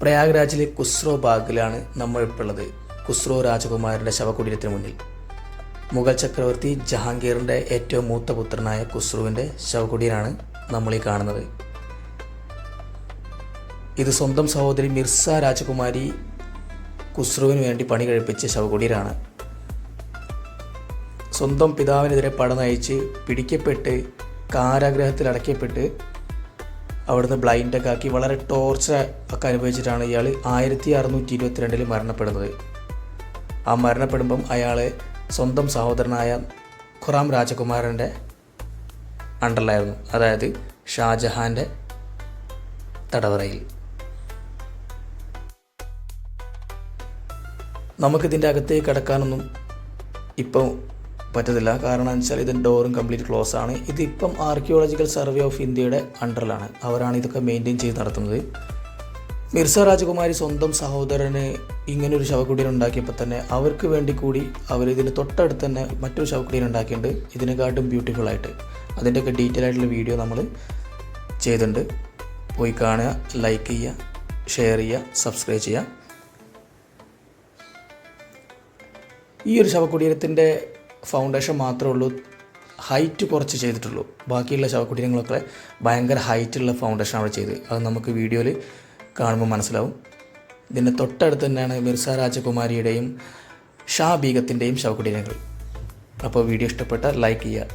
പ്രയാഗ്രാജിലെ ഖുസ്രോ ബാഗിലാണ് നമ്മളിപ്പോൾ ഉള്ളത്. ഖുസ്രോ രാജകുമാരൻ്റെ ശവകുടീരത്തിന് മുന്നിൽ മുഗൾ ചക്രവർത്തി ജഹാംഗീറിൻ്റെ ഏറ്റവും മൂത്ത പുത്രനായ ഖുസ്രുവിൻ്റെ ശവകുടീരമാണ് നമ്മളീ കാണുന്നത്. ഇത് സ്വന്തം സഹോദരി മിർസ രാജകുമാരി ഖുസ്രുവിന് വേണ്ടി പണി കഴിപ്പിച്ച ശവകുടീരമാണ്. സ്വന്തം പിതാവിനെതിരെ പട നയിച്ച് പിടിക്കപ്പെട്ട് കാരാഗ്രഹത്തിൽ അടയ്ക്കപ്പെട്ട് അവിടുന്ന് ബ്ലൈൻഡൊക്കെ ആക്കി വളരെ ടോർച്ചർ ഒക്കെ അനുഭവിച്ചിട്ടാണ് ഇയാൾ 1622 മരണപ്പെടുന്നത്. ആ മരണപ്പെടുമ്പം അയാൾ സ്വന്തം സഹോദരനായ ഖുറാം രാജകുമാരൻ്റെ അണ്ടറിലായിരുന്നു, അതായത് ഷാജഹാൻ്റെ തടവറയിൽ. നമുക്കിതിൻ്റെ അകത്തേക്ക് കടക്കാനൊന്നും ഇപ്പം പറ്റത്തില്ല. കാരണം എന്ന് വെച്ചാൽ ഇതിൻ്റെ ഡോറും കംപ്ലീറ്റ് ക്ലോസ് ആണ്. ഇതിപ്പം ആർക്കിയോളജിക്കൽ സർവേ ഓഫ് ഇന്ത്യയുടെ അണ്ടറിലാണ്. അവരാണ് ഇതൊക്കെ മെയിൻറ്റെയിൻ ചെയ്ത് നടത്തുന്നത്. മിർസ രാജകുമാരി സ്വന്തം സഹോദരന് ഇങ്ങനൊരു ശവകുടീരം ഉണ്ടാക്കിയപ്പോൾ തന്നെ അവർക്ക് വേണ്ടി കൂടി അവർ ഇതിന് തൊട്ടടുത്ത് തന്നെ മറ്റൊരു ശവകുടീരം ഉണ്ടാക്കിയിട്ടുണ്ട്, ഇതിനെക്കാട്ടും ബ്യൂട്ടിഫുള്ളായിട്ട്. അതിൻ്റെയൊക്കെ ഡീറ്റെയിൽ ആയിട്ടുള്ള വീഡിയോ നമ്മൾ ചെയ്തിട്ടുണ്ട്. പോയി കാണുക, ലൈക്ക് ചെയ്യുക, ഷെയർ ചെയ്യുക, സബ്സ്ക്രൈബ് ചെയ്യുക. ഈ ഒരു ശവകുടീരത്തിൻ്റെ ഫൗണ്ടേഷൻ മാത്രമേ ഉള്ളൂ ഹൈറ്റ് കുറച്ച് ചെയ്തിട്ടുള്ളൂ. ബാക്കിയുള്ള ശവകുടീരങ്ങളൊക്കെ ഭയങ്കര ഹൈറ്റുള്ള ഫൗണ്ടേഷൻ അവിടെ ചെയ്ത്. അത് നമുക്ക് വീഡിയോയിൽ കാണുമ്പോൾ മനസ്സിലാവും. ഇതിൻ്റെ തൊട്ടടുത്ത് തന്നെയാണ് മിർസ രാജകുമാരിയുടെയും ഷാ ബീഗത്തിൻ്റെയും ശവകുടീരങ്ങൾ. അപ്പോൾ വീഡിയോ ഇഷ്ടപ്പെട്ടാൽ ലൈക്ക് ചെയ്യുക.